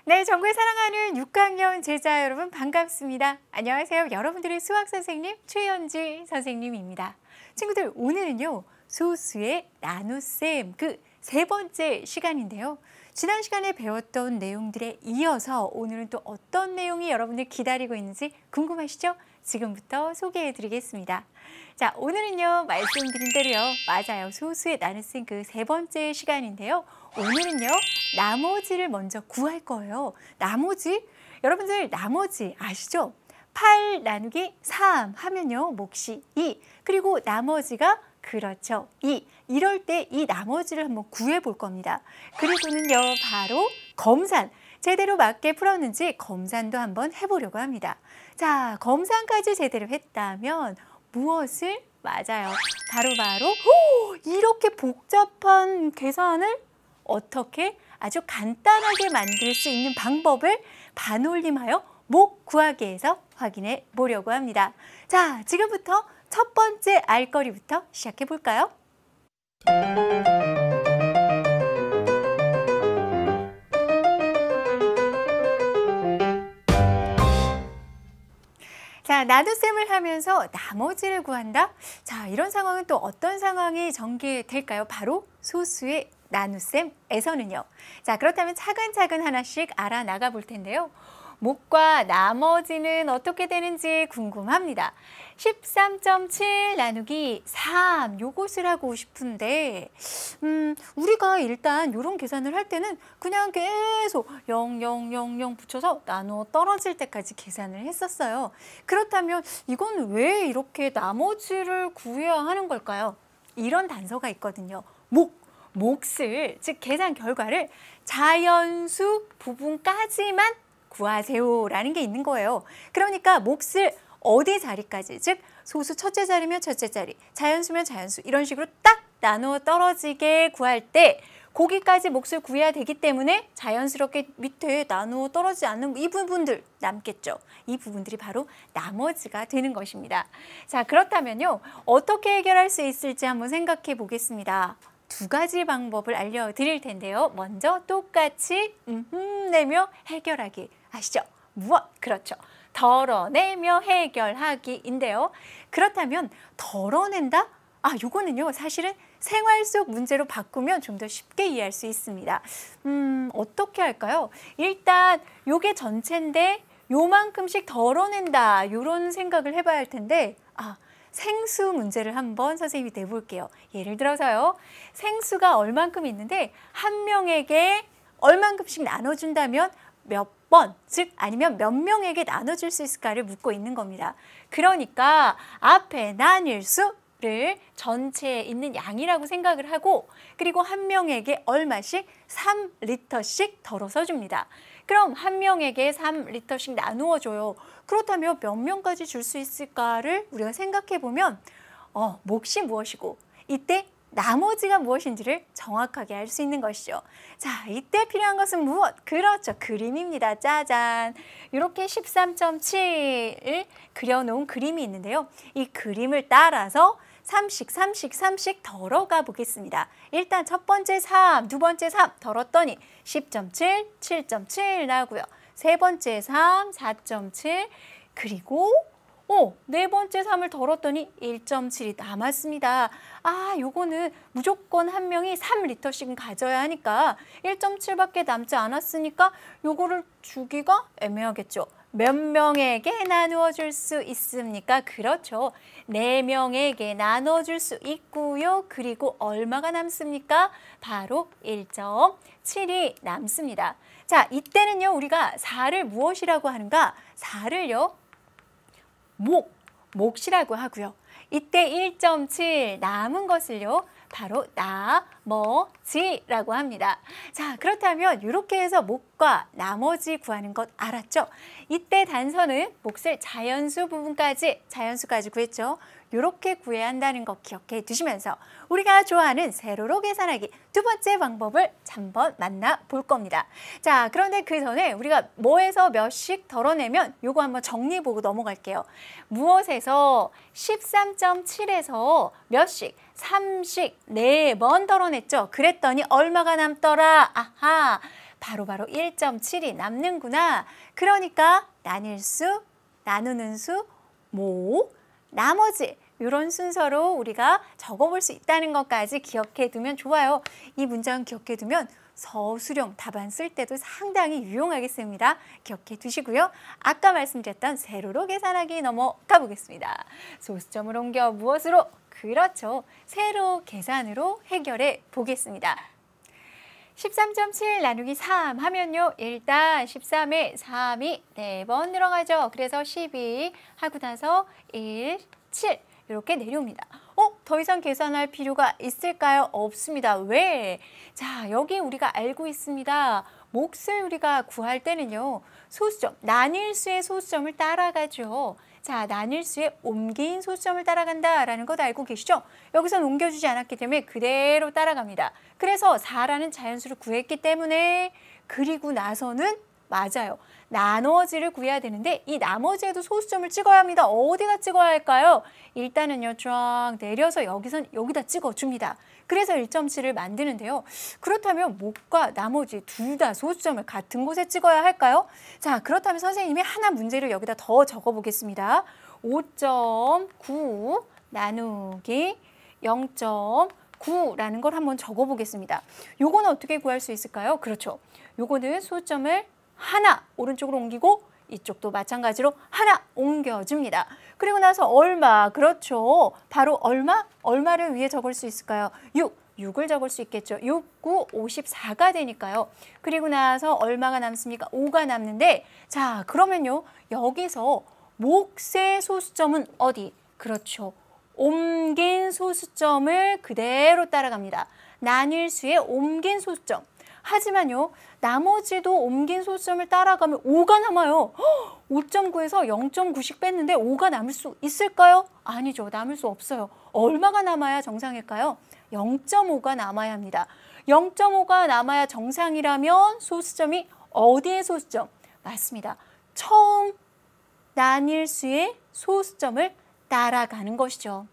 네, 전국을 사랑하는 6학년 제자 여러분 반갑습니다. 안녕하세요. 여러분들의 수학 선생님 최연지 선생님입니다. 친구들, 오늘은요. 소수의 나눗셈 그 세 번째 시간인데요. 지난 시간에 배웠던 내용들에 이어서 오늘은 또 어떤 내용이 여러분들 기다리고 있는지 궁금하시죠? 지금부터 소개해 드리겠습니다. 자, 오늘은요. 말씀드린 대로요. 맞아요. 소수의 나눗셈 그 세 번째 시간인데요. 오늘은요. 나머지를 먼저 구할 거예요. 나머지? 여러분들 나머지 아시죠? 8 나누기 3 하면요. 몫이 2. 그리고 나머지가 그렇죠. 2. 이럴 때 이 나머지를 한번 구해 볼 겁니다. 그리고는요. 바로 검산. 제대로 맞게 풀었는지 검산도 한번 해보려고 합니다. 자, 검산까지 제대로 했다면 무엇을? 맞아요. 바로 이렇게 복잡한 계산을 어떻게 아주 간단하게 만들 수 있는 방법을 반올림하여 목 구하기에서 확인해 보려고 합니다. 자, 지금부터 첫 번째 알거리부터 시작해 볼까요? 자, 나눗셈을 하면서 나머지를 구한다? 자, 이런 상황은 또 어떤 상황이 전개될까요? 바로 소수의 나눗셈에서는요. 자, 그렇다면 차근차근 하나씩 알아나가 볼 텐데요. 몫과 나머지는 어떻게 되는지 궁금합니다. 13.7 나누기 3 요것을 하고 싶은데 우리가 일단 이런 계산을 할 때는 그냥 계속 0, 0, 0, 0 붙여서 나누어 떨어질 때까지 계산을 했었어요. 그렇다면 이건 왜 이렇게 나머지를 구해야 하는 걸까요? 이런 단서가 있거든요. 몫을, 즉 계산 결과를 자연수 부분까지만 구하세요라는 게 있는 거예요. 그러니까 몫을 어디 자리까지, 즉 소수 첫째 자리면 첫째 자리, 자연수면 자연수 이런 식으로 딱 나누어 떨어지게 구할 때 거기까지 몫을 구해야 되기 때문에 자연스럽게 밑에 나누어 떨어지지 않는 이 부분들 남겠죠. 이 부분들이 바로 나머지가 되는 것입니다. 자, 그렇다면요. 어떻게 해결할 수 있을지 한번 생각해 보겠습니다. 두 가지 방법을 알려드릴 텐데요. 먼저 똑같이 내며 해결하기. 아시죠? 무엇? 그렇죠. 덜어내며 해결하기인데요. 그렇다면 덜어낸다? 아, 요거는요. 사실은 생활 속 문제로 바꾸면 좀 더 쉽게 이해할 수 있습니다. 어떻게 할까요? 일단 요게 전체인데 요만큼씩 덜어낸다. 요런 생각을 해봐야 할 텐데 생수 문제를 한번 선생님이 내볼게요. 예를 들어서요. 생수가 얼만큼 있는데 한 명에게 얼만큼씩 나눠준다면 몇 번, 즉 아니면 몇 명에게 나눠줄 수 있을까를 묻고 있는 겁니다. 그러니까 앞에 나뉠 수를 전체에 있는 양이라고 생각을 하고 그리고 한 명에게 얼마씩 3리터씩 덜어서 줍니다. 그럼 한 명에게 3리터씩 나누어 줘요. 그렇다면 몇 명까지 줄 수 있을까를 우리가 생각해 보면 몫이 무엇이고 이때 나머지가 무엇인지를 정확하게 알 수 있는 것이죠. 자, 이때 필요한 것은 무엇? 그렇죠. 그림입니다. 짜잔. 이렇게 13.7을 그려놓은 그림이 있는데요. 이 그림을 따라서 3씩 덜어가 보겠습니다. 일단 첫 번째 3, 두 번째 3 덜었더니 10.7, 7.7 나오고요. 세 번째 3, 4.7 그리고 네 번째 3을 덜었더니 1.7이 남았습니다. 요거는 무조건 한 명이 3리터씩은 가져야 하니까 1.7밖에 남지 않았으니까 요거를 주기가 애매하겠죠. 몇 명에게 나누어 줄 수 있습니까? 그렇죠. 4명에게 나눠 줄 수 있고요. 그리고 얼마가 남습니까? 바로 1.7이 남습니다. 자, 이때는요. 우리가 4를 무엇이라고 하는가? 4를요. 몫이라고 하고요. 이때 1.7 남은 것을요. 바로 나머지라고 합니다. 자, 그렇다면 이렇게 해서 몫과 나머지 구하는 것 알았죠? 이때 단서는 몫을 자연수까지 구했죠. 이렇게 구해야 한다는 거 기억해 두시면서 우리가 좋아하는 세로로 계산하기 두 번째 방법을 한번 만나볼 겁니다. 자, 그런데 그 전에 우리가 뭐에서 몇씩 덜어내면 요거 한번 정리해보고 넘어갈게요. 무엇에서 13.7에서 몇씩? 3씩 4번 덜어냈죠. 그랬더니 얼마가 남더라? 아하, 바로바로 1.7이 남는구나. 그러니까 나뉠 수, 나누는 수, 모, 나머지 이런 순서로 우리가 적어볼 수 있다는 것까지 기억해 두면 좋아요. 이 문장 기억해 두면 서술형 답안 쓸 때도 상당히 유용하겠습니다. 기억해 두시고요. 아까 말씀드렸던 세로로 계산하기 넘어가 보겠습니다. 소수점을 옮겨 무엇으로? 그렇죠. 세로 계산으로 해결해 보겠습니다. 13.7 나누기 3 하면요. 일단 13에 3이 4번 들어가죠. 그래서 12 하고 나서 1, 7 이렇게 내려옵니다. 더 이상 계산할 필요가 있을까요? 없습니다. 왜? 자, 여기 우리가 알고 있습니다. 몫을 우리가 구할 때는요. 소수점, 나뉠 수의 소수점을 따라가죠. 자, 나뉠 수의 옮긴 소수점을 따라간다라는 것 알고 계시죠? 여기선 옮겨주지 않았기 때문에 그대로 따라갑니다. 그래서 4라는 자연수를 구했기 때문에 그리고 나서는 맞아요. 나머지를 구해야 되는데 이 나머지에도 소수점을 찍어야 합니다. 어디다 찍어야 할까요? 일단은요. 쫙 내려서 여기다 찍어줍니다. 그래서 1.7을 만드는데요. 그렇다면 몫과 나머지 둘 다 소수점을 같은 곳에 찍어야 할까요? 자, 그렇다면 선생님이 하나 문제를 여기다 더 적어보겠습니다. 5.9 나누기 0.9라는 걸 한번 적어보겠습니다. 요거는 어떻게 구할 수 있을까요? 그렇죠. 요거는 소수점을 하나 오른쪽으로 옮기고 이쪽도 마찬가지로 하나 옮겨줍니다. 그리고 나서 얼마? 그렇죠. 바로 얼마? 얼마를 위에 적을 수 있을까요? 6을 적을 수 있겠죠. 6, 9, 54가 되니까요. 그리고 나서 얼마가 남습니까? 5가 남는데 자, 그러면요. 여기서 몫의 소수점은 어디? 그렇죠. 옮긴 소수점을 그대로 따라갑니다. 나뉠 수의 옮긴 소수점. 하지만요. 나머지도 옮긴 소수점을 따라가면 5가 남아요. 5.9에서 0.9씩 뺐는데 5가 남을 수 있을까요? 아니죠. 남을 수 없어요. 얼마가 남아야 정상일까요? 0.5가 남아야 합니다. 0.5가 남아야 정상이라면 소수점이 어디의 소수점? 맞습니다. 처음 나뉠 수의 소수점을 따라가는 것이죠.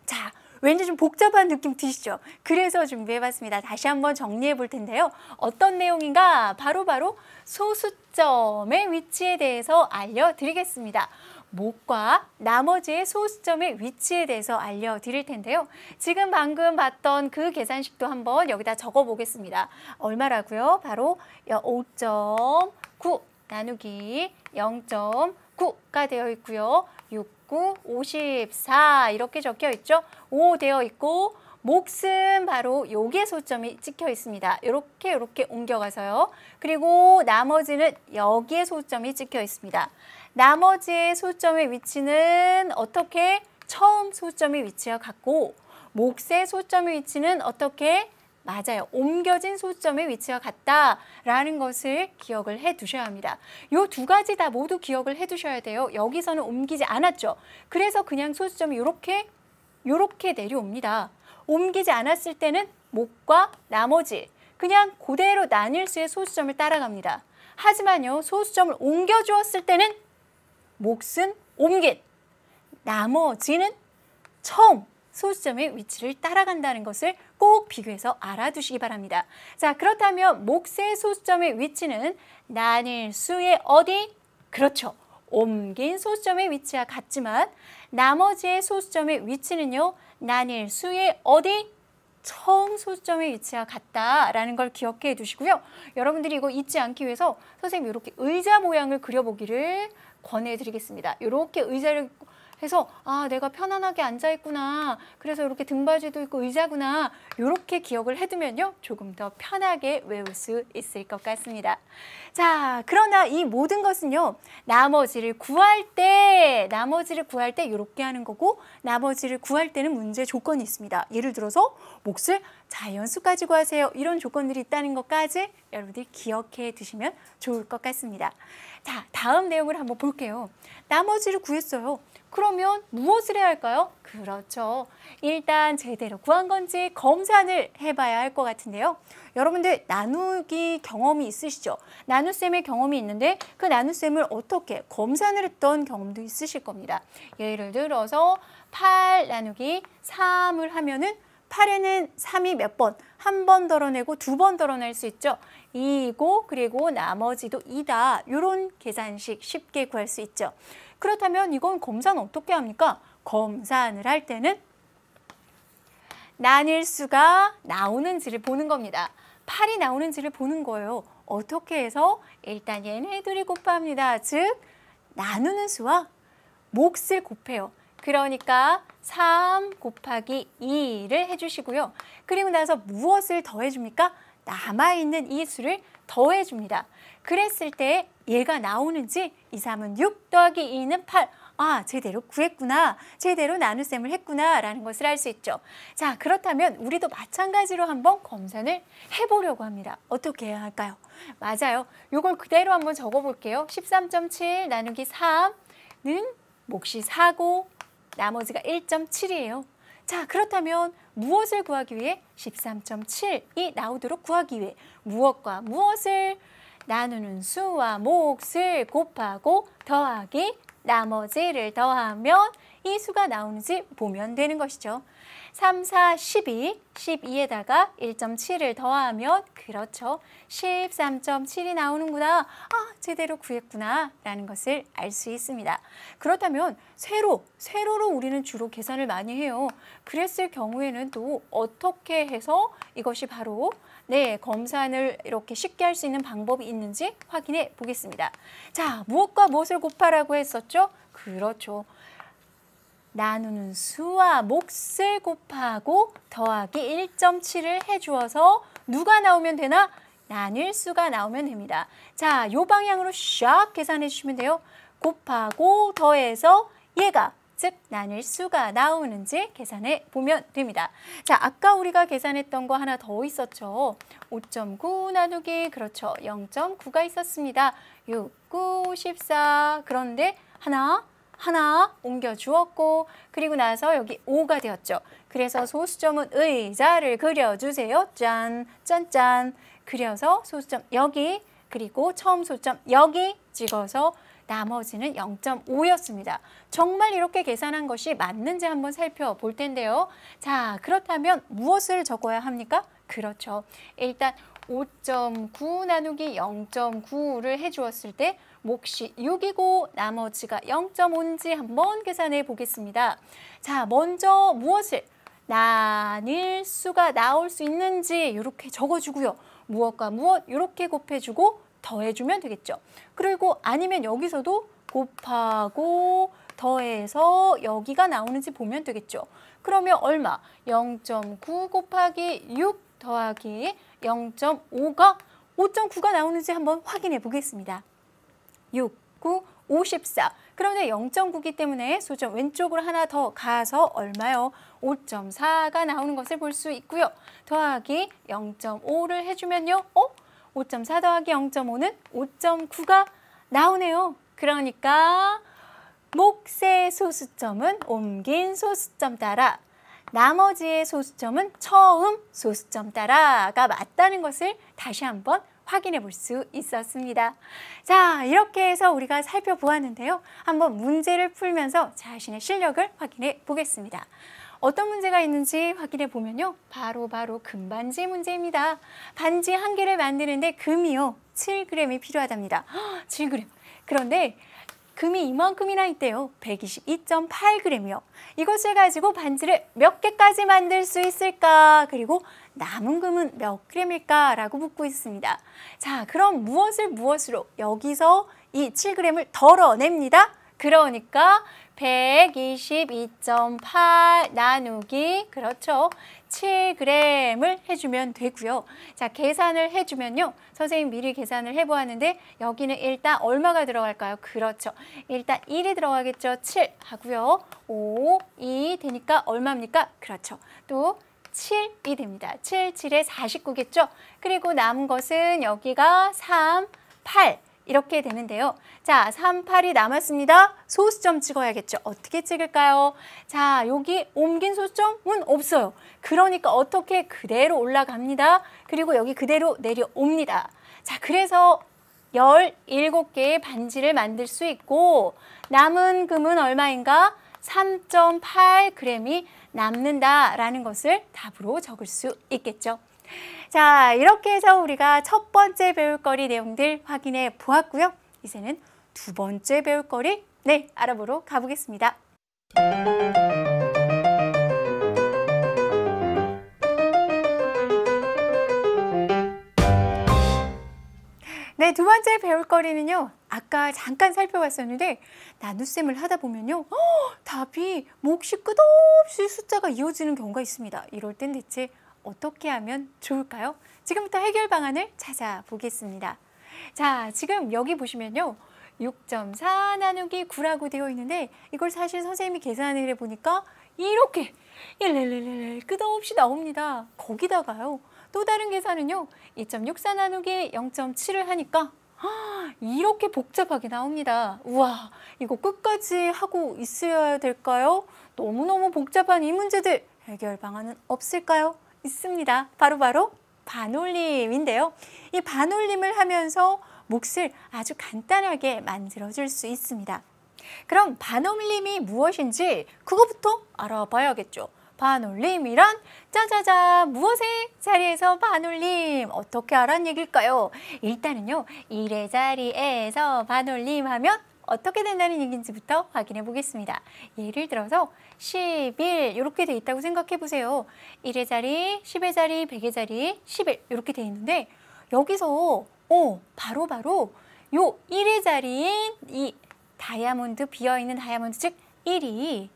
자, 왠지 좀 복잡한 느낌 드시죠? 그래서 준비해봤습니다. 다시 한번 정리해 볼 텐데요. 어떤 내용인가? 바로 소수점의 위치에 대해서 알려드리겠습니다. 몫과 나머지의 소수점의 위치에 대해서 알려드릴 텐데요. 지금 방금 봤던 그 계산식도 한번 여기다 적어보겠습니다. 얼마라고요? 바로 5.9 나누기 0.9가 되어 있고요. 6, 9, 54 이렇게 적혀 있죠. 5 되어 있고 몫은 바로 요게 소점이 찍혀 있습니다. 이렇게 옮겨가서요. 그리고 나머지는 여기에 소점이 찍혀 있습니다. 나머지의 소점의 위치는 어떻게? 처음 소점의 위치와 같고 몫의 소점의 위치는 어떻게? 맞아요. 옮겨진 소수점의 위치가 같다라는 것을 기억을 해 두셔야 합니다. 이 두 가지 다 모두 기억을 해 두셔야 돼요. 여기서는 옮기지 않았죠. 그래서 그냥 소수점이 이렇게 내려옵니다. 옮기지 않았을 때는 몫과 나머지 그냥 그대로 나뉠 수의 소수점을 따라갑니다. 하지만요. 소수점을 옮겨주었을 때는 몫은 옮긴, 나머지는 처음 소수점의 위치를 따라간다는 것을 꼭 비교해서 알아두시기 바랍니다. 자, 그렇다면 몫의 소수점의 위치는 나뉠 수의 어디? 그렇죠. 옮긴 소수점의 위치와 같지만 나머지의 소수점의 위치는요. 나뉠 수의 어디? 처음 소수점의 위치와 같다라는 걸 기억해 두시고요. 여러분들이 이거 잊지 않기 위해서 선생님이 이렇게 의자 모양을 그려보기를 권해드리겠습니다. 이렇게 의자를 해서 내가 편안하게 앉아있구나. 그래서 이렇게 등받이도 있고 의자구나. 이렇게 기억을 해두면요. 조금 더 편하게 외울 수 있을 것 같습니다. 자, 그러나 이 모든 것은요. 나머지를 구할 때 이렇게 하는 거고 나머지를 구할 때는 문제 조건이 있습니다. 예를 들어서 몫을 자연수까지 구하세요. 이런 조건들이 있다는 것까지 여러분들이 기억해 두시면 좋을 것 같습니다. 자, 다음 내용을 한번 볼게요. 나머지를 구했어요. 그러면 무엇을 해야 할까요? 그렇죠. 일단 제대로 구한 건지 검산을 해봐야 할 것 같은데요. 여러분들 나누기 경험이 있으시죠? 나눗셈의 경험이 있는데 그 나눗셈을 어떻게 검산을 했던 경험도 있으실 겁니다. 예를 들어서 8 나누기 3을 하면은 8에는 3이 몇 번? 한 번 덜어내고 두 번 덜어낼 수 있죠. 2이고 그리고 나머지도 2다. 이런 계산식 쉽게 구할 수 있죠. 그렇다면 이건 검사는 어떻게 합니까? 검산을 할 때는 나뉠 수가 나오는지를 보는 겁니다. 8이 나오는지를 보는 거예요. 어떻게 해서? 일단 얘네들이 곱합니다. 즉 나누는 수와 몫을 곱해요. 그러니까 3 곱하기 2를 해주시고요. 그리고 나서 무엇을 더해줍니까? 남아있는 이 수를 더해줍니다. 그랬을 때 얘가 나오는지 2, 3은 6 더하기 2는 8. 아, 제대로 구했구나. 제대로 나눗셈을 했구나. 라는 것을 알 수 있죠. 자, 그렇다면 우리도 마찬가지로 한번 검산을 해보려고 합니다. 어떻게 해야 할까요? 맞아요. 이걸 그대로 한번 적어볼게요. 13.7 나누기 3는 몫이 4고 나머지가 1.7이에요. 자, 그렇다면 무엇을 구하기 위해? 13.7이 나오도록 구하기 위해 무엇과 무엇을? 나누는 수와 몫을 곱하고 더하기 나머지를 더하면 이 수가 나오는지 보면 되는 것이죠. 3, 4, 12, 12에다가 1.7을 더하면 그렇죠. 13.7이 나오는구나. 아, 제대로 구했구나 라는 것을 알 수 있습니다. 그렇다면 세로로 우리는 주로 계산을 많이 해요. 그랬을 경우에는 또 어떻게 해서 이것이 바로 검산을 이렇게 쉽게 할 수 있는 방법이 있는지 확인해 보겠습니다. 자, 무엇과 무엇을 곱하라고 했었죠? 그렇죠. 나누는 수와 몫을 곱하고 더하기 1.7을 해주어서 누가 나오면 되나? 나뉠 수가 나오면 됩니다. 자, 이 방향으로 샥 계산해 주시면 돼요. 곱하고 더해서 얘가 즉 나뉠 수가 나오는지 계산해 보면 됩니다. 자, 아까 우리가 계산했던 거 하나 더 있었죠. 5.9 나누기 그렇죠. 0.9가 있었습니다. 6, 9, 14 그런데 하나 옮겨 주었고 그리고 나서 여기 5가 되었죠. 그래서 소수점은 의자를 그려주세요. 짠, 짠. 그려서 소수점 여기 그리고 처음 소수점 여기 찍어서 나머지는 0.5였습니다. 정말 이렇게 계산한 것이 맞는지 한번 살펴볼 텐데요. 자, 그렇다면 무엇을 적어야 합니까? 그렇죠. 일단 5.9 나누기 0.9를 해주었을 때 몫이 6이고 나머지가 0.5인지 한번 계산해 보겠습니다. 자, 먼저 무엇을 나뉠 수가 나올 수 있는지 이렇게 적어주고요. 무엇과 무엇 이렇게 곱해주고 더해주면 되겠죠. 그리고 아니면 여기서도 곱하고 더해서 여기가 나오는지 보면 되겠죠. 그러면 얼마? 0.9 곱하기 6 더하기 0.5가 5.9가 나오는지 한번 확인해 보겠습니다. 6, 9, 54. 그런데 0.9이기 때문에 소점 왼쪽으로 하나 더 가서 얼마요? 5.4가 나오는 것을 볼 수 있고요. 더하기 0.5를 해주면요. 5.4 더하기 0.5는 5.9가 나오네요. 그러니까 몫의 소수점은 옮긴 소수점 따라 나머지의 소수점은 처음 소수점 따라가 맞다는 것을 다시 한번 확인해 볼 수 있었습니다. 자, 이렇게 해서 우리가 살펴보았는데요. 한번 문제를 풀면서 자신의 실력을 확인해 보겠습니다. 어떤 문제가 있는지 확인해 보면요. 바로 금반지 문제입니다. 반지 한 개를 만드는데 금이요. 7g이 필요하답니다. 7g. 그런데 금이 이만큼이나 있대요. 122.8g이요. 이것을 가지고 반지를 몇 개까지 만들 수 있을까? 그리고 남은 금은 몇 g일까? 라고 묻고 있습니다. 자, 그럼 무엇으로 여기서 이 7g을 덜어냅니다. 그러니까 122.8 나누기 그렇죠. 7g을 해주면 되고요. 자, 계산을 해주면요. 선생님 미리 계산을 해보았는데 여기는 일단 얼마가 들어갈까요? 그렇죠. 일단 1이 들어가겠죠. 7 하고요. 5, 2 되니까 얼마입니까? 그렇죠. 또 7이 됩니다. 7, 7에 49겠죠. 그리고 남은 것은 여기가 3, 8 이렇게 되는데요. 자, 3, 8이 남았습니다. 소수점 찍어야겠죠. 어떻게 찍을까요? 자, 여기 옮긴 소수점은 없어요. 그러니까 어떻게 그대로 올라갑니다. 그리고 여기 그대로 내려옵니다. 자, 그래서 17개의 반지를 만들 수 있고 남은 금은 얼마인가? 3.8g이 남는다라는 것을 답으로 적을 수 있겠죠. 자, 이렇게 해서 우리가 첫 번째 배울 거리 내용들 확인해 보았고요. 이제는 두 번째 배울 거리 알아보러 가보겠습니다. 네, 두 번째 배울 거리는요. 아까 잠깐 살펴봤었는데 나눗셈을 하다 보면요. 답이 몫이 끝없이 숫자가 이어지는 경우가 있습니다. 이럴 땐 대체 어떻게 하면 좋을까요? 지금부터 해결 방안을 찾아보겠습니다. 자, 지금 여기 보시면요. 6.4 나누기 9라고 되어 있는데 이걸 사실 선생님이 계산을 해보니까 이렇게 111 끝없이 나옵니다. 거기다가요. 또 다른 계산은요. 2.64 나누기 0.7을 하니까 이렇게 복잡하게 나옵니다. 우와, 이거 끝까지 하고 있어야 될까요? 너무너무 복잡한 이 문제들 해결 방안은 없을까요? 있습니다. 바로 반올림인데요. 이 반올림을 하면서 몫을 아주 간단하게 만들어줄 수 있습니다. 그럼 반올림이 무엇인지 그거부터 알아봐야겠죠. 반올림이란 짜자잔 무엇의 자리에서 반올림 어떻게 하란 얘기일까요? 일단은요 1의 자리에서 반올림하면 어떻게 된다는 얘기인지부터 확인해 보겠습니다. 예를 들어서 11 이렇게 돼 있다고 생각해 보세요. 1의 자리, 10의 자리, 100의 자리, 11 이렇게 돼 있는데 여기서 바로 요 1의 자리인 이 다이아몬드 비어있는 다이아몬드 즉 1이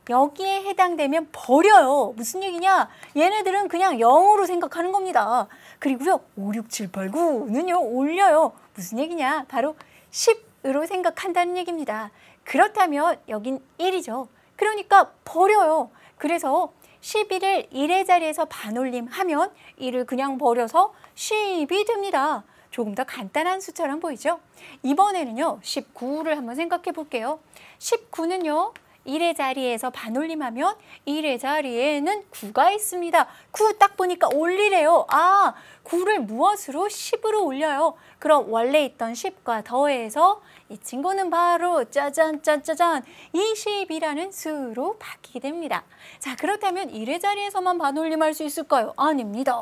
여기에 해당되면 버려요. 무슨 얘기냐? 얘네들은 그냥 0으로 생각하는 겁니다. 그리고요. 5, 6, 7, 8, 9는요. 올려요. 무슨 얘기냐? 바로 10으로 생각한다는 얘기입니다. 그렇다면 여긴 1이죠. 그러니까 버려요. 그래서 11을 1의 자리에서 반올림하면 1을 그냥 버려서 10이 됩니다. 조금 더 간단한 숫자로 보이죠? 이번에는요. 19를 한번 생각해 볼게요. 19는요. 1의 자리에서 반올림하면 1의 자리에는 9가 있습니다. 9 딱 보니까 올리래요. 9를 무엇으로? 10으로 올려요. 그럼 원래 있던 10과 더해서 이 친구는 바로 짜잔 20이라는 수로 바뀌게 됩니다. 자, 그렇다면 1의 자리에서만 반올림할 수 있을까요? 아닙니다.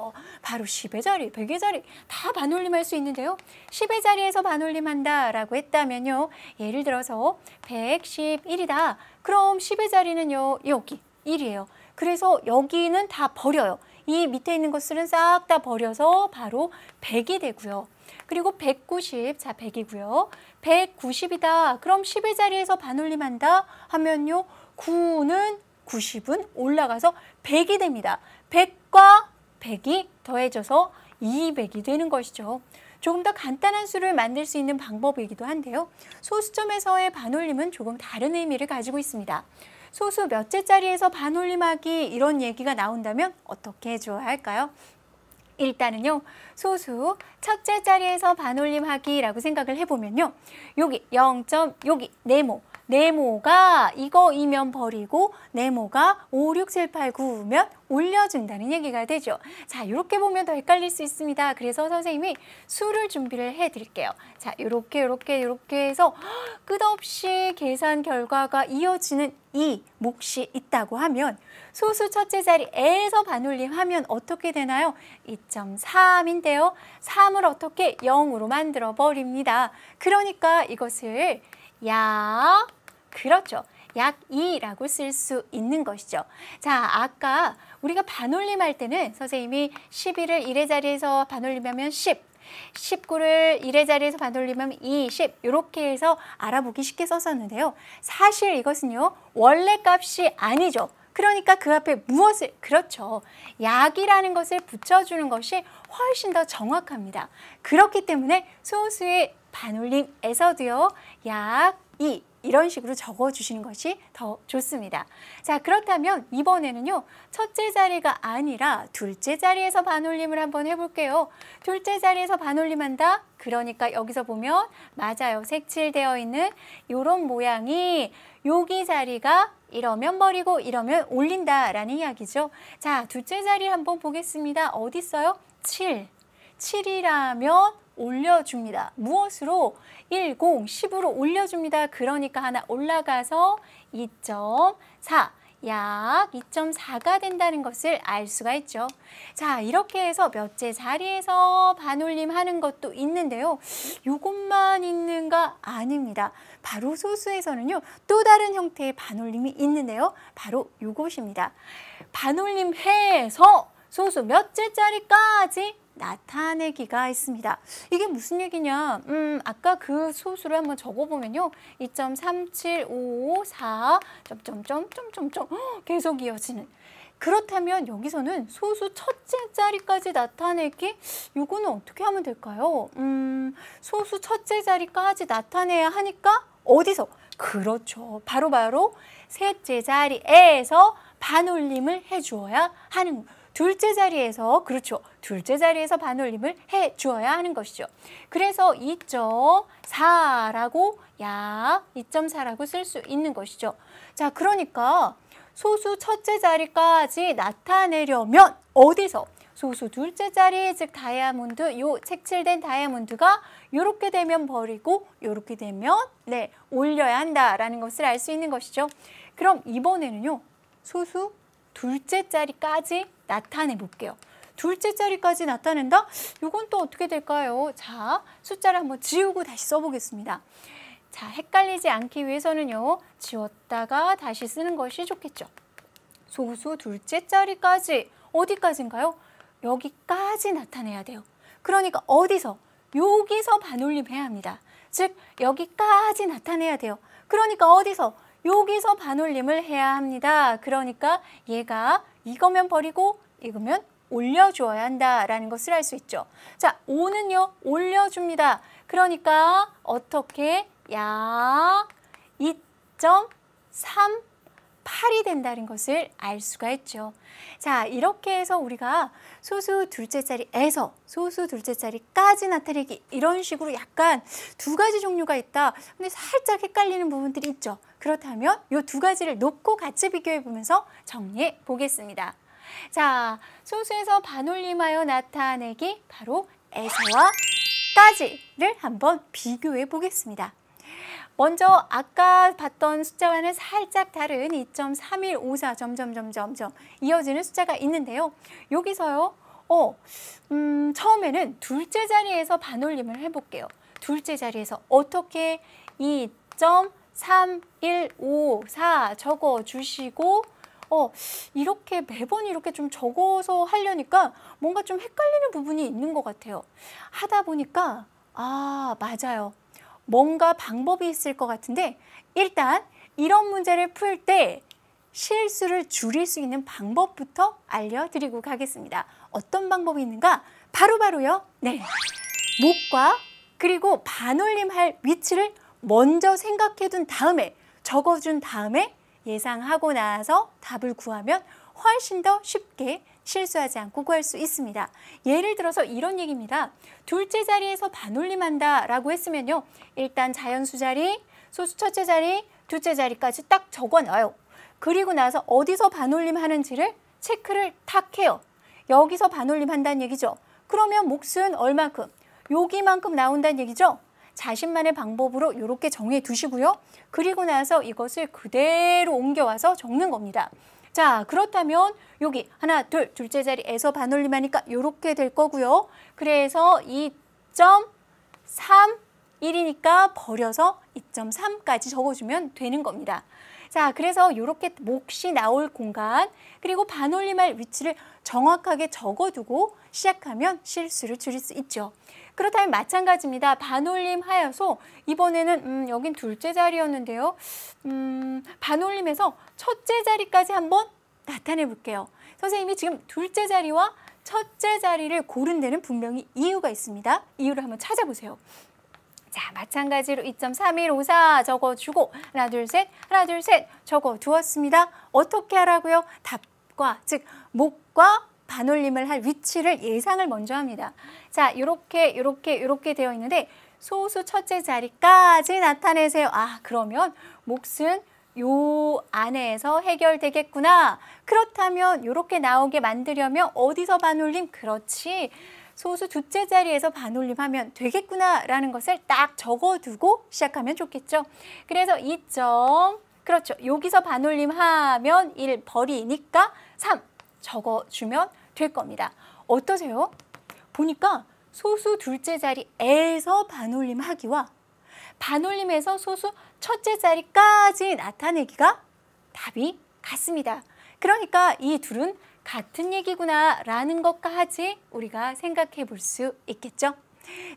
바로 10의 자리, 100의 자리 다 반올림할 수 있는데요. 10의 자리에서 반올림한다라고 했다면요. 예를 들어서 111이다. 그럼 10의 자리는요. 여기 1이에요. 그래서 여기는 다 버려요. 이 밑에 있는 것들은 싹 다 버려서 바로 100이 되고요. 그리고 190, 자 100이고요. 190이다. 그럼 10의 자리에서 반올림한다 하면요. 9는 90은 올라가서 100이 됩니다. 100과 100이 더해져서 200이 되는 것이죠. 조금 더 간단한 수를 만들 수 있는 방법이기도 한데요. 소수점에서의 반올림은 조금 다른 의미를 가지고 있습니다. 소수 몇째 자리에서 반올림하기 이런 얘기가 나온다면 어떻게 해줘야 할까요? 일단은요. 소수 첫째 자리에서 반올림하기라고 생각을 해보면요. 여기 0점 여기 네모가 이거이면 버리고 네모가 5, 6, 7, 8, 9면 올려준다는 얘기가 되죠. 자, 이렇게 보면 더 헷갈릴 수 있습니다. 그래서 선생님이 수를 준비를 해드릴게요. 자, 이렇게 해서 끝없이 계산 결과가 이어지는 이 몫이 있다고 하면 소수 첫째 자리에서 반올림하면 어떻게 되나요? 2.3인데요. 3을 어떻게 0으로 만들어 버립니다. 그러니까 이것을 그렇죠. 약 2라고 쓸 수 있는 것이죠. 자, 아까 우리가 반올림할 때는 선생님이 11을 1의 자리에서 반올림하면 10, 19를 1의 자리에서 반올림하면 20 이렇게 해서 알아보기 쉽게 썼었는데요. 사실 이것은요. 원래 값이 아니죠. 그러니까 그 앞에 무엇을, 그렇죠. 약이라는 것을 붙여주는 것이 훨씬 더 정확합니다. 그렇기 때문에 소수의 반올림에서도요. 약 2 이런 식으로 적어주시는 것이 더 좋습니다. 자, 그렇다면 이번에는요. 첫째 자리가 아니라 둘째 자리에서 반올림을 한번 해볼게요. 둘째 자리에서 반올림한다? 그러니까 여기서 보면 맞아요. 색칠되어 있는 이런 모양이 여기 자리가 이러면 버리고 이러면 올린다라는 이야기죠. 자, 둘째 자리 한번 보겠습니다. 어디 있어요? 7. 7이라면 올려줍니다. 무엇으로? 10, 10으로 올려줍니다. 그러니까 하나 올라가서 2.4. 약 2.4가 된다는 것을 알 수가 있죠. 자, 이렇게 해서 몇째 자리에서 반올림하는 것도 있는데요. 이것만 있는가? 아닙니다. 바로 소수에서는요, 또 다른 형태의 반올림이 있는데요. 바로 이것입니다. 반올림해서 소수 몇째 자리까지 나타내기가 있습니다. 이게 무슨 얘기냐? 아까 그 소수를 한번 적어보면요. 2.37554 점점점 계속 이어지는. 그렇다면 여기서는 소수 첫째 자리까지 나타내기, 이거는 어떻게 하면 될까요? 소수 첫째 자리까지 나타내야 하니까 어디서? 그렇죠. 바로 셋째 자리에서 반올림을 해주어야 하는 둘째 자리에서, 그렇죠. 둘째 자리에서 반올림을 해 주어야 하는 것이죠. 그래서 2.4라고 약 2.4라고 쓸 수 있는 것이죠. 자, 그러니까 소수 첫째 자리까지 나타내려면 어디서? 소수 둘째 자리, 즉 다이아몬드, 요 색칠된 다이아몬드가 이렇게 되면 버리고 이렇게 되면 올려야 한다라는 것을 알 수 있는 것이죠. 그럼 이번에는요. 소수 둘째 자리까지 나타내 볼게요. 둘째 자리까지 나타낸다? 이건 또 어떻게 될까요? 자, 숫자를 한번 지우고 다시 써보겠습니다. 자, 헷갈리지 않기 위해서는요. 지웠다가 다시 쓰는 것이 좋겠죠. 소수 둘째 자리까지 어디까지인가요? 여기까지 나타내야 돼요. 그러니까 어디서? 여기서 반올림 해야 합니다. 즉 여기까지 나타내야 돼요. 그러니까 어디서? 여기서 반올림을 해야 합니다. 그러니까 얘가 이거면 버리고 이거면 올려주어야 한다라는 것을 알 수 있죠. 자, 5는요. 올려줍니다. 그러니까 어떻게? 약 2.38이 된다는 것을 알 수가 있죠. 자, 이렇게 해서 우리가 소수 둘째 자리에서 소수 둘째 자리까지 나타내기, 이런 식으로 약간 두 가지 종류가 있다. 근데 살짝 헷갈리는 부분들이 있죠. 그렇다면 이 두 가지를 놓고 같이 비교해 보면서 정리해 보겠습니다. 자, 소수에서 반올림하여 나타내기, 바로 에서와 까지를 한번 비교해 보겠습니다. 먼저 아까 봤던 숫자와는 살짝 다른 2.3154 점점점점점 이어지는 숫자가 있는데요. 여기서요. 처음에는 둘째 자리에서 반올림을 해볼게요. 둘째 자리에서 어떻게? 2.3154 적어주시고 이렇게 매번 이렇게 좀 적어서 하려니까 뭔가 좀 헷갈리는 부분이 있는 것 같아요. 하다 보니까 맞아요. 뭔가 방법이 있을 것 같은데, 일단 이런 문제를 풀 때 실수를 줄일 수 있는 방법부터 알려드리고 가겠습니다. 어떤 방법이 있는가? 바로요. 목과 그리고 반올림할 위치를 먼저 생각해둔 다음에, 적어준 다음에 예상하고 나서 답을 구하면 훨씬 더 쉽게 실수하지 않고 구할 수 있습니다. 예를 들어서 이런 얘기입니다. 둘째 자리에서 반올림한다 라고 했으면요. 일단 자연수 자리, 소수 첫째 자리, 둘째 자리까지 딱 적어놔요. 그리고 나서 어디서 반올림 하는지를 체크를 탁 해요. 여기서 반올림 한다는 얘기죠. 그러면 몫은 얼만큼? 여기만큼 나온다는 얘기죠. 자신만의 방법으로 이렇게 정해 두시고요. 그리고 나서 이것을 그대로 옮겨와서 적는 겁니다. 자, 그렇다면 여기 하나, 둘, 둘째 자리에서 반올림하니까 이렇게 될 거고요. 그래서 2.31이니까 버려서 2.3까지 적어주면 되는 겁니다. 자, 그래서 이렇게 몫이 나올 공간, 그리고 반올림할 위치를 정확하게 적어두고 시작하면 실수를 줄일 수 있죠. 그렇다면 마찬가지입니다. 반올림 하여서 이번에는 여긴 둘째 자리였는데요. 반올림해서 첫째 자리까지 한번 나타내 볼게요. 선생님이 지금 둘째 자리와 첫째 자리를 고른 데는 분명히 이유가 있습니다. 이유를 한번 찾아보세요. 자, 마찬가지로 2.3154 적어주고 하나, 둘, 셋 적어두었습니다. 어떻게 하라고요? 답과, 즉 목과 반올림을 할 위치를 예상을 먼저 합니다. 자, 이렇게 되어 있는데 소수 첫째 자리까지 나타내세요. 그러면 몫은 요 안에서 해결되겠구나. 그렇다면 이렇게 나오게 만들려면 어디서 반올림? 그렇지. 소수 둘째 자리에서 반올림하면 되겠구나 라는 것을 딱 적어두고 시작하면 좋겠죠. 그래서 그렇죠. 여기서 반올림 하면 1 버리니까 3 적어주면 될 겁니다. 어떠세요? 보니까 소수 둘째 자리에서 반올림 하기와 반올림에서 소수 첫째 자리까지 나타내기가 답이 같습니다. 그러니까 이 둘은 같은 얘기구나 라는 것까지 우리가 생각해 볼 수 있겠죠.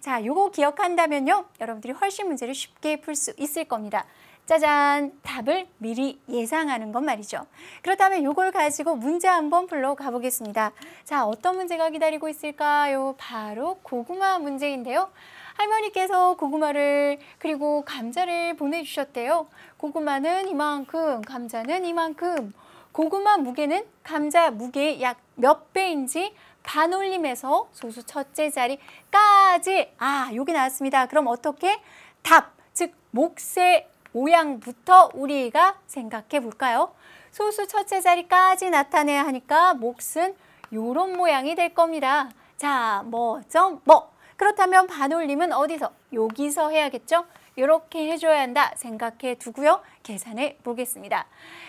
자, 요거 기억한다면요, 여러분들이 훨씬 문제를 쉽게 풀 수 있을 겁니다. 짜잔! 답을 미리 예상하는 것 말이죠. 그렇다면 요걸 가지고 문제 한번 풀러 가보겠습니다. 자, 어떤 문제가 기다리고 있을까요? 바로 고구마 문제인데요. 할머니께서 고구마를 그리고 감자를 보내주셨대요. 고구마는 이만큼, 감자는 이만큼. 고구마 무게는 감자 무게의 약 몇 배인지 반올림에서 소수 첫째 자리까지 여기 나왔습니다. 그럼 어떻게? 답, 즉 몫의 모양부터 우리가 생각해 볼까요? 소수 첫째 자리까지 나타내야 하니까 몫은 요런 모양이 될 겁니다. 자, 뭐죠? 뭐. 그렇다면 반올림은 어디서? 여기서 해야겠죠? 이렇게 해줘야 한다 생각해 두고요. 계산해 보겠습니다.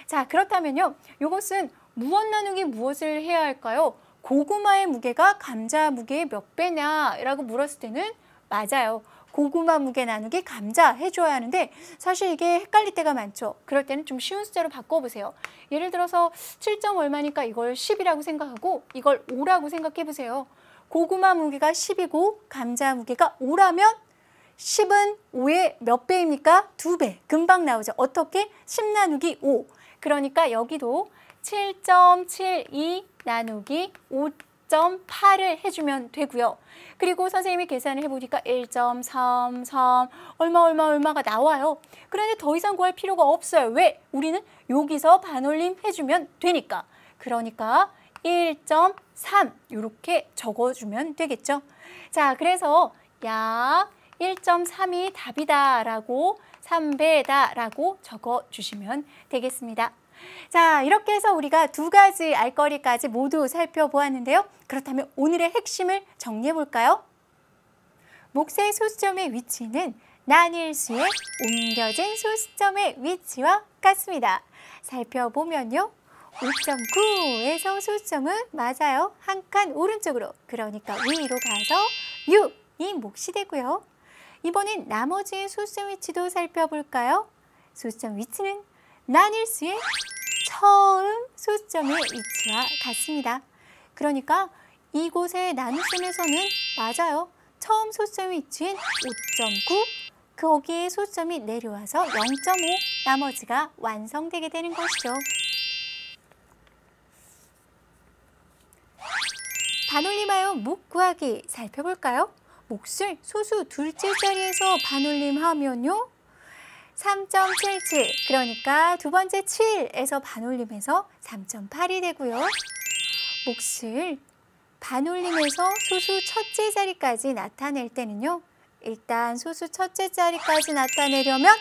자, 그렇다면요. 이것은 무엇 나누기 무엇을 해야 할까요? 고구마의 무게가 감자 무게의 몇 배냐라고 물었을 때는 맞아요. 고구마 무게 나누기 감자 해줘야 하는데 사실 이게 헷갈릴 때가 많죠. 그럴 때는 좀 쉬운 숫자로 바꿔보세요. 예를 들어서 7점 얼마니까 이걸 10이라고 생각하고 이걸 5라고 생각해 보세요. 고구마 무게가 10이고 감자 무게가 5라면 10은 5의 몇 배입니까? 2배. 금방 나오죠. 어떻게? 10 나누기 5. 그러니까 여기도 7.72 나누기 5.8을 해주면 되고요. 그리고 선생님이 계산을 해보니까 1.33 얼마가 나와요. 그런데 더 이상 구할 필요가 없어요. 왜? 우리는 여기서 반올림 해주면 되니까. 그러니까 1.3 이렇게 적어주면 되겠죠. 자, 그래서 약 1.3이 답이다라고 3배다라고 적어주시면 되겠습니다. 자, 이렇게 해서 우리가 두 가지 알거리까지 모두 살펴보았는데요. 그렇다면 오늘의 핵심을 정리해 볼까요? 몫의 소수점의 위치는 난일수의 옮겨진 소수점의 위치와 같습니다. 살펴보면요. 5.9에서 소수점은 맞아요. 한 칸 오른쪽으로, 그러니까 위로 가서 6이 몫이 되고요. 이번엔 나머지 소수점 위치도 살펴볼까요? 소수점 위치는 난일수의 처음 소수점의 위치와 같습니다. 그러니까 이곳의 나눗셈에서는 맞아요. 처음 소수점 위치인 5.9, 거기에 소수점이 내려와서 0.5, 나머지가 완성되게 되는 것이죠. 반올림하여 몫 구하기 살펴볼까요? 몫을 소수 둘째 자리에서 반올림하면요. 3.77, 그러니까 두 번째 7에서 반올림해서 3.8이 되고요. 몫을 반올림해서 소수 첫째 자리까지 나타낼 때는요. 일단 소수 첫째 자리까지 나타내려면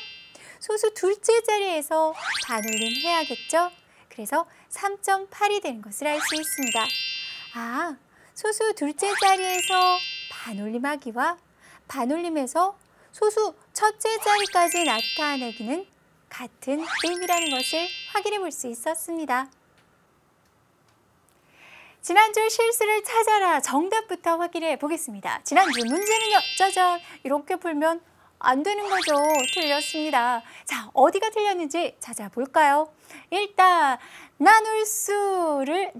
소수 둘째 자리에서 반올림 해야겠죠. 그래서 3.8이 되는 것을 알 수 있습니다. 소수 둘째 자리에서 반올림하기와 반올림에서 소수 첫째 자리까지 나타내기는 같은 의미라는 것을 확인해 볼 수 있었습니다. 지난주 실수를 찾아라 정답부터 확인해 보겠습니다. 지난주 문제는요. 짜잔! 이렇게 풀면 안 되는 거죠. 틀렸습니다. 자, 어디가 틀렸는지 찾아볼까요? 일단 나눌 수의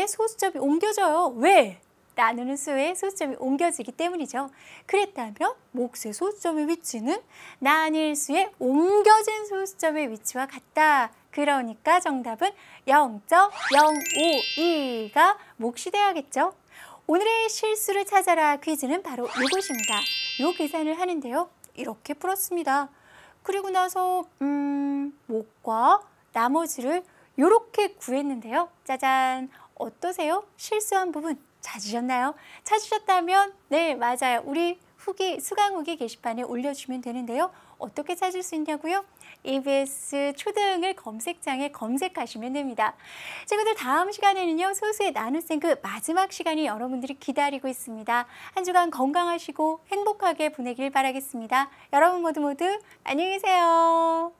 소수점이 옮겨져요. 왜? 나누는 수의 소수점이 옮겨지기 때문이죠. 그랬다면 몫의 소수점의 위치는 나뉠 수의 옮겨진 소수점의 위치와 같다. 그러니까 정답은 0.052가 몫이 되어야겠죠. 오늘의 실수를 찾아라 퀴즈는 바로 이것입니다. 요 계산을 하는데요. 이렇게 풀었습니다. 그리고 나서 몫과 나머지를 이렇게 구했는데요. 짜잔! 어떠세요? 실수한 부분 찾으셨나요? 찾으셨다면 네, 맞아요. 우리 수강 후기 게시판에 올려주시면 되는데요. 어떻게 찾을 수 있냐고요? EBS 초등을 검색창에 검색하시면 됩니다. 친구들, 다음 시간에는요. 소수의 나눗셈 그 마지막 시간이 여러분들이 기다리고 있습니다. 한 주간 건강하시고 행복하게 보내길 바라겠습니다. 여러분 모두 안녕히 계세요.